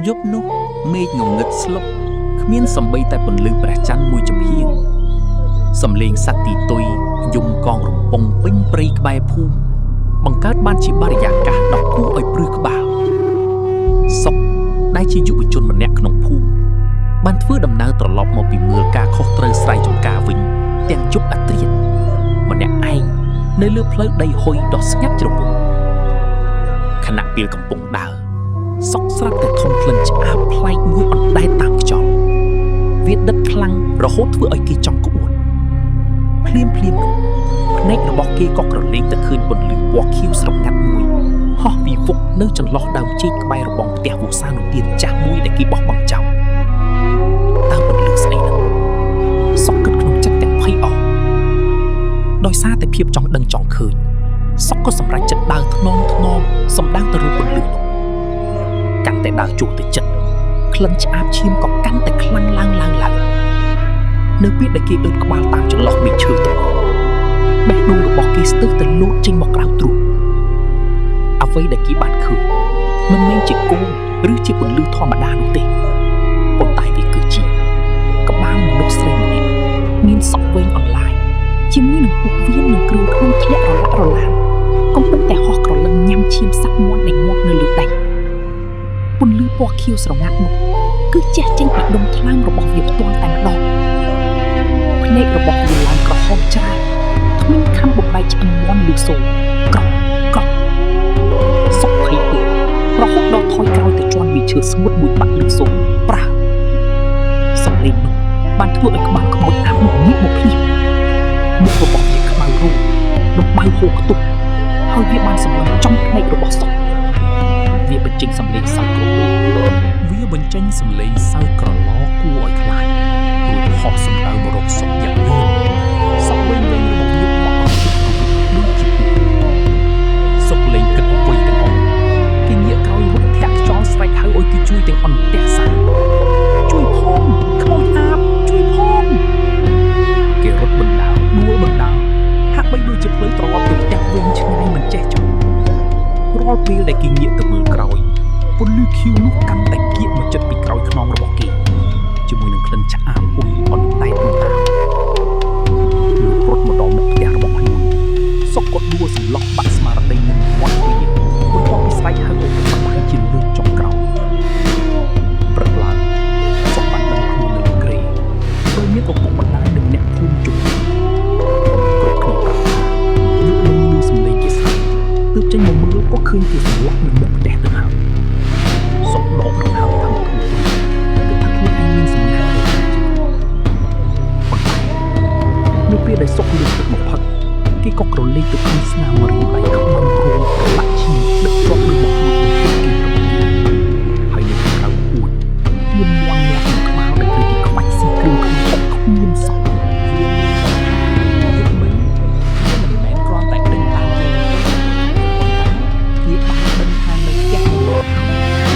យប់នោះមេឃងងឹតស្លុបគ្មានសំបីតែពន្លឺព្រះច័ន្ទមួយចំហៀងសំឡេងសត្វទីទុយយំកងរំពងពេញព្រៃក្បែរភូមិបង្កើតបានជាបរិយាកាសដ៏គួរឲ្យព្រឺក្បាលសុកដែលជាយុវជនម្នាក់ក្នុងភូមិបានធ្វើដំណើរត្រឡប់មកពីមើលការខុសត្រូវស្រែចម្ការវិញទាំងជប់អាត្រាតម្នាក់ឯងនៅលើផ្លូវដីហុយដ៏ស្ងាត់ជ្រងំខណៈពេលកំពុងដើរសុកស្រាប់តែធំក្លិនឆ្អាបប្លែកមួយអណ្ដែតតាមខ្យល់វាដិតខ្លាំងរហូតធ្វើឲ្យគេចង់ក្អួតភ្លាមនោះភ្នែករបស់គេក៏ក្រឡេកទៅឃើញពន្លឺពណ៌ខៀវស្រងាត់មួយហោះវិវុកនៅចន្លោះដើមចេកក្បែររបងផ្ទះវស្សានុទានចាស់មួយដែលគេបោះបង់ចោលតើពន្លឺស្អីនោះសុកគិតក្នុងចិត្តទាំងភ័យអស់ដោយសារតែភាពចង់ដឹងចង់ឃើញសុកក៏សម្រេចចិត្តដើរថ្នមសម្ដៅទៅរកពន្លឺនោះកាន់តែដើរជួសទៅចិត្តក្លិនឆ្អាបឈាមក៏កាន់តែខ្លាំងឡើងនៅពេលដែលគេអឺតក្បាលតាមចន្លោះមែកឈើទៅបេះដូងរបស់គេស្ទើរតែលោតចេញមកក្រៅទ្រូងអ្វីដែលគេបានឃើញមិនមែនជាគោឬជាពន្លឺធម្មតានោះទេប៉ុន្តែវាគឺជាក្បាលមនុស្សស្រីម្នាក់មានសក់វែងអន្លាយជាមួយនឹងពុកវៀននិងគ្រឿងក្នុងធ្លាក់រលាក់រឡាមកំពុងតែហោះក្រឡឹងញ៉ាំឈាមសត្វមាន់ដែលងាប់នៅលើដីពន្លឺពណ៌ខៀវស្រងាត់នោះគឺជះចេញពីដុំថ្លើមរបស់វាផ្ទាល់តែម្ដងភ្នែករបស់វាឡើងក្រហមច្រាលគ្មានខំបំបែកឆ្អឹងមាន់ឬសូរក្រក់សុកភ័យពេករហូតដល់ថយក្រោយទៅជន់វាឈើស្ងួតមួយបាក់ឬសូរប្រាសំឡេងនោះបានធ្វើឲ្យក្បាលក្បួនអាប់នោះងាកមកភ្លាមមុខរបស់វាខ្មៅរោមដុំបៅហូរខ្ទុះហើយវាបានសម្លឹងចំភ្នែករបស់សុកវាបញ្ចេញសំឡេងសើចក្រឡគួរឲ្យខ្លាចរួចហោះសំដៅមករកសុកយ៉ាងលឿនសុកវិញរបស់វាបក់ដូចជាសុកលេងគិតអ្វីទាំងអស់គេងាកក្រោយរត់ធាក់ខ្យល់ស្រែកហៅឲ្យគេជួយទាំងអន្តះសាជួយផងខ្មោចអាបជួយផងគេរត់បណ្ដាលហាក់បីដូចជាផ្លូវត្រឡប់ទៅផ្ទះវិញឆ្ងាយមិនចេះចប់រាល់ពេលដែលគេងាកទៅមើលក្រោយពន្លឺខៀវនោះកាន់តែគៀកមកជិតពីក្រោយខ្នងរបស់គេជាមួយនឹងក្លិនឆ្អាបអ៊ុយអណ្ដែតទៅតាមលុះរត់មកដល់មុខផ្ទះរបស់ខ្លួនសុកក៏ដួលសន្លប់បាត់ស្មារតីនឹងមាត់វាបន្ទាប់ពីស្រែកហៅទៅប្រហែលជាលើកចុងក្រោយព្រឹកឡើងសុកបានដឹងខ្លួននៅលើគ្រែដោយមានឪពុកម្ដាយនិងអ្នកភូមិជុំគ្រប់គ្នាប្រាប់ថាយុគនឹងឮសំឡេងគេស្អាតទើបចេញមកមើលក៏ឃើញគេស្លាប់នៅមុខផ្ទះទៅហើយសុកដកដង្ហើមតាមខ្លួនគឺថាខ្លួនឯងមានសំណាងនៅពេលដែលសុកលើកទឹកមកផឹកគេក៏ក្រឡេកទៅឃើញស្នាមរៀងដៃខ្មៅរោម